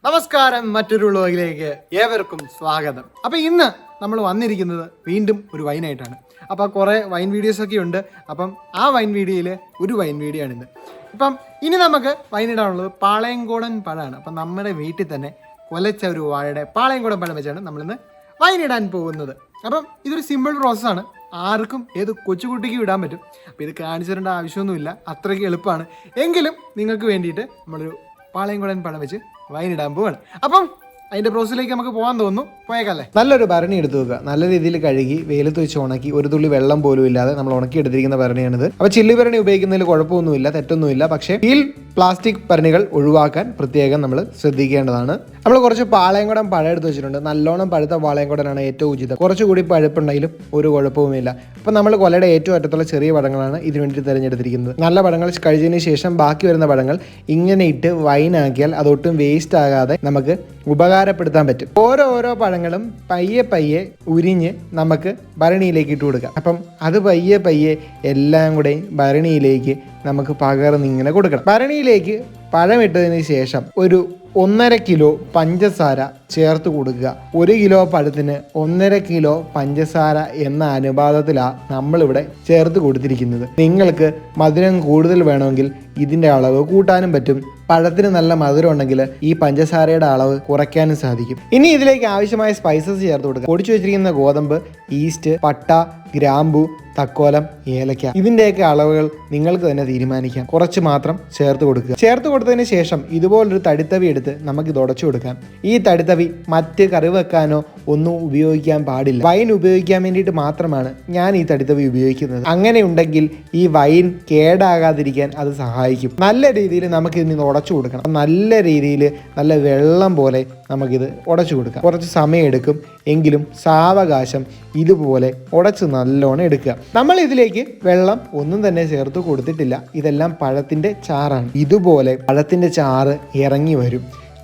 നമസ്കാരം, മറ്റൊരു വ്ളോഗിലേക്ക് ഏവർക്കും സ്വാഗതം. അപ്പോൾ ഇന്ന് നമ്മൾ വന്നിരിക്കുന്നത് വീണ്ടും ഒരു വൈനായിട്ടാണ്. അപ്പോൾ കുറേ വൈൻ വീഡിയോസൊക്കെ ഉണ്ട്. അപ്പം ആ വൈൻ വീഡിയോയിൽ ഒരു വൈൻ വീഡിയോ ആണിത്. ഇപ്പം ഇനി നമുക്ക് വൈനിടാനുള്ളത് പാളയംകോടൻ പഴമാണ്. അപ്പം നമ്മുടെ വീട്ടിൽ തന്നെ കൊലച്ച ഒരു വാഴയുടെ പാളയംകോടൻ പഴം വെച്ചാണ് നമ്മളിന്ന് വൈനിടാൻ പോകുന്നത്. അപ്പം ഇതൊരു സിമ്പിൾ പ്രോസസ്സാണ്. ആർക്കും ഏത് കൊച്ചുകുട്ടിക്കും ഇടാൻ പറ്റും. അപ്പോൾ ഇത് കാണിച്ചു തരേണ്ട ആവശ്യമൊന്നുമില്ല, അത്രയ്ക്ക് എളുപ്പമാണ്. എങ്കിലും നിങ്ങൾക്ക് വേണ്ടിയിട്ട് നമ്മളൊരു പാളയംകോടൻ പഴം വെച്ച് വൈനിടാൻ പോവാണ്. അപ്പം അതിൻ്റെ പ്രോസസ്സിലേക്ക് നമുക്ക് പോകാൻ തോന്നുന്നു. പോയേക്കല്ലേ. നല്ലൊരു ഭരണി എടുത്തു വെക്കുക. നല്ല രീതിയിൽ കഴുകി വെയിലത്ത് വെച്ച് ഉണക്കി, ഒരു തുള്ളി വെള്ളം പോലും ഇല്ലാതെ നമ്മൾ ഉണക്കി എടുത്തിരിക്കുന്ന ഭരണിയാണിത്. അപ്പോൾ ചില്ലി ഭരണി ഉപയോഗിക്കുന്നതിൽ കുഴപ്പമൊന്നുമില്ല, തെറ്റൊന്നുമില്ല. പക്ഷേ സ്റ്റീൽ പ്ലാസ്റ്റിക് ഭരണികൾ ഒഴിവാക്കാൻ പ്രത്യേകം നമ്മൾ ശ്രദ്ധിക്കേണ്ടതാണ്. നമ്മൾ കുറച്ച് പാളയംകോടൻ പഴം എടുത്ത് വെച്ചിട്ടുണ്ട്. നല്ലോണം പഴുത്ത പാളയംകോടനാണ് ഏറ്റവും ഉചിതം. കുറച്ചുകൂടി പഴുപ്പുണ്ടെങ്കിലും ഒരു കുഴപ്പവുമില്ല. അപ്പം നമ്മൾ കൊലയുടെ ഏറ്റവും അറ്റത്തുള്ള ചെറിയ പഴങ്ങളാണ് ഇതിനു വേണ്ടി തിരഞ്ഞെടുത്തിരിക്കുന്നത്. നല്ല പഴങ്ങൾ കഴിച്ചതിന് ശേഷം ബാക്കി വരുന്ന പഴങ്ങൾ ഇങ്ങനെ ഇട്ട് വൈനാക്കിയാൽ അതൊട്ടും വേസ്റ്റ് ആകാതെ നമുക്ക് ഉപകാരപ്പെടുത്താൻ പറ്റും. ഓരോ പഴങ്ങളും പയ്യെ ഉരിഞ്ഞ് നമുക്ക് ഭരണിയിലേക്ക് ഇട്ട് കൊടുക്കാം. അപ്പം അത് പയ്യെ എല്ലാം കൂടെ ഭരണിയിലേക്ക് നമുക്ക് പകർന്ന് ഇങ്ങനെ കൊടുക്കണം. ഭരണിയിലേക്ക് പഴം ഇട്ടതിന് ശേഷം ഒരു 1.5 കിലോ പഞ്ചസാര ചേർത്ത് കൊടുക്കുക. 1 കിലോ പഴത്തിന് 1.5 കിലോ പഞ്ചസാര എന്ന അനുപാതത്തിലാണ് നമ്മളിവിടെ ചേർത്ത് കൊടുത്തിരിക്കുന്നത്. നിങ്ങൾക്ക് മധുരം കൂടുതൽ വേണമെങ്കിൽ ഇതിൻ്റെ അളവ് കൂട്ടാനും പറ്റും. പഴത്തിന് നല്ല മധുരം ഉണ്ടെങ്കിൽ ഈ പഞ്ചസാരയുടെ അളവ് കുറയ്ക്കാനും സാധിക്കും. ഇനി ഇതിലേക്ക് ആവശ്യമായ സ്പൈസസ് ചേർത്ത് കൊടുക്കുക. പൊടിച്ചു വെച്ചിരിക്കുന്ന ഗോതമ്പ്, ഈസ്റ്റ്, പട്ട, ഗ്രാമ്പു, തക്കോലം, ഏലക്ക, ഇതിൻ്റെയൊക്കെ അളവുകൾ നിങ്ങൾക്ക് തന്നെ തീരുമാനിക്കാം. കുറച്ച് മാത്രം ചേർത്ത് കൊടുക്കുക. ചേർത്ത് കൊടുത്തതിന് ശേഷം ഇതുപോലൊരു തടിത്തവി എടുത്ത് നമുക്കിത് ഉടച്ചു കൊടുക്കാം. ഈ തടിത്തവി മറ്റ് കറി വെക്കാനോ ഒന്നും ഉപയോഗിക്കാൻ പാടില്ല. വൈൻ ഉപയോഗിക്കാൻ വേണ്ടിയിട്ട് മാത്രമാണ് ഞാൻ ഈ തടിത്തവി ഉപയോഗിക്കുന്നത്. അങ്ങനെ ഉണ്ടെങ്കിൽ ഈ വൈൻ കേടാകാതിരിക്കാൻ അത് സഹായിക്കും. നല്ല രീതിയിൽ നമുക്കിതിന് ഉടച്ചു കൊടുക്കണം. നല്ല രീതിയിൽ നല്ല വെള്ളം പോലെ നമുക്കിത് ഉടച്ചു കൊടുക്കാം. കുറച്ച് സമയം എടുക്കും, എങ്കിലും സാവകാശം ഇതുപോലെ ഉടച്ച് നല്ലോണം എടുക്കുക. നമ്മൾ ഇതിലേക്ക് വെള്ളം ഒന്നും തന്നെ ചേർത്ത് കൊടുത്തിട്ടില്ല. ഇതെല്ലാം പഴത്തിൻ്റെ ചാറാണ്. ഇതുപോലെ പഴത്തിൻ്റെ ചാറ് ഇറങ്ങി വരും.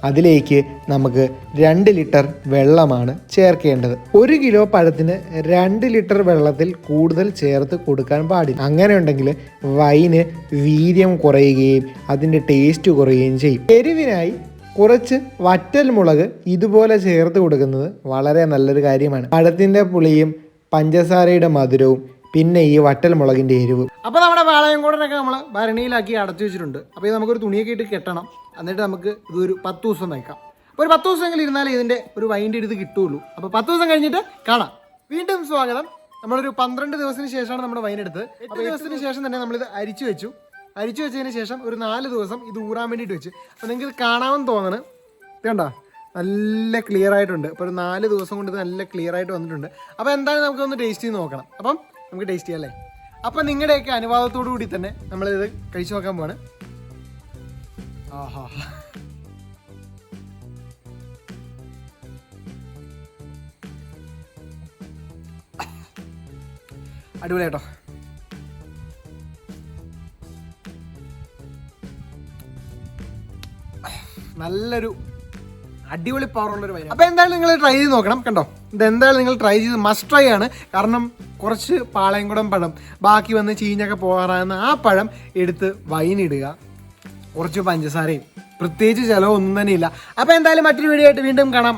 അതിലേക്ക് നമുക്ക് 2 ലിറ്റർ വെള്ളമാണ് ചേർക്കേണ്ടത്. 1 കിലോ പഴത്തിന് 2 ലിറ്റർ വെള്ളത്തിൽ കൂടുതൽ ചേർത്ത് കൊടുക്കാൻ പാടില്ല. അങ്ങനെ ഉണ്ടെങ്കിൽ വൈന് വീര്യം കുറയുകയും അതിൻ്റെ ടേസ്റ്റ് കുറയുകയും ചെയ്യും. എരിവിനായി കുറച്ച് വറ്റൽ മുളക് ഇതുപോലെ ചേർത്ത് കൊടുക്കുന്നത് വളരെ നല്ലൊരു കാര്യമാണ്. പഴത്തിൻ്റെ പുളിയും പഞ്ചസാരയുടെ മധുരവും പിന്നെ ഈ വറ്റൽ മുളകിൻ്റെ എരിവ്. അപ്പോൾ നമ്മുടെ പാളയംകോടനൊക്കെ നമ്മൾ ഭരണിയിലാക്കി അടച്ചു വെച്ചിട്ടുണ്ട്. അപ്പോൾ ഇത് നമുക്കൊരു തുണിയൊക്കെ ഇട്ട് കെട്ടണം. എന്നിട്ട് നമുക്ക് ഇതൊരു 10 ദിവസം വയ്ക്കാം. അപ്പോൾ ഒരു 10 ദിവസമെങ്കിലും ഇരുന്നാലേ ഇതിൻ്റെ ഒരു വൈൻ്റെ ഇത് കിട്ടുകയുള്ളൂ. അപ്പോൾ 10 ദിവസം കഴിഞ്ഞിട്ട് കാണാം. വീണ്ടും സ്വാഗതം. നമ്മളൊരു 12 ദിവസത്തിന് ശേഷമാണ് നമ്മുടെ വൈൻ എടുത്തത്. 8 ദിവസത്തിന് ശേഷം തന്നെ നമ്മളിത് അരിച്ചു വെച്ചതിന് ശേഷം ഒരു 4 ദിവസം ഇത് ഊറാൻ വേണ്ടിയിട്ട് വെച്ച്. അപ്പോൾ നിങ്ങൾക്ക് ഇത് കാണാമെന്ന് തോന്നണം. വേണ്ട, നല്ല ക്ലിയർ ആയിട്ടുണ്ട്. അപ്പോൾ ഒരു 4 ദിവസം കൊണ്ട് ഇത് നല്ല ക്ലിയർ ആയിട്ട് വന്നിട്ടുണ്ട്. അപ്പോൾ എന്തായാലും നമുക്കൊന്ന് ടേസ്റ്റ് ചെയ്ത് നോക്കണം. അപ്പം നമുക്ക് ടേസ്റ്റ് ചെയ്യാം അല്ലേ. അപ്പം നിങ്ങളുടെയൊക്കെ അനുവാദത്തോടു കൂടി തന്നെ നമ്മളിത് കഴിച്ചു നോക്കാൻ പോവാണ്. ആഹാ, അടിപൊളിയാട്ടോ. നല്ലൊരു അടിപൊളി പവറുള്ളൊരു വൈൻ. അപ്പോൾ എന്തായാലും നിങ്ങൾ ട്രൈ ചെയ്ത് നോക്കണം. കണ്ടോ, ഇതെന്തായാലും നിങ്ങൾ ട്രൈ ചെയ്ത് മസ്റ്റ് ട്രൈ ആണ്. കാരണം കുറച്ച് പാളയംകോടൻ പഴം ബാക്കി വന്ന് ചീഞ്ഞൊക്കെ പോകാറാകുന്ന ആ പഴം എടുത്ത് വൈനിടുക. കുറച്ച് പഞ്ചസാരയും, പ്രത്യേകിച്ച് ചിലവൊന്നും തന്നെ ഇല്ല. അപ്പോൾ എന്തായാലും മറ്റൊരു വീഡിയോ ആയിട്ട് വീണ്ടും കാണാം.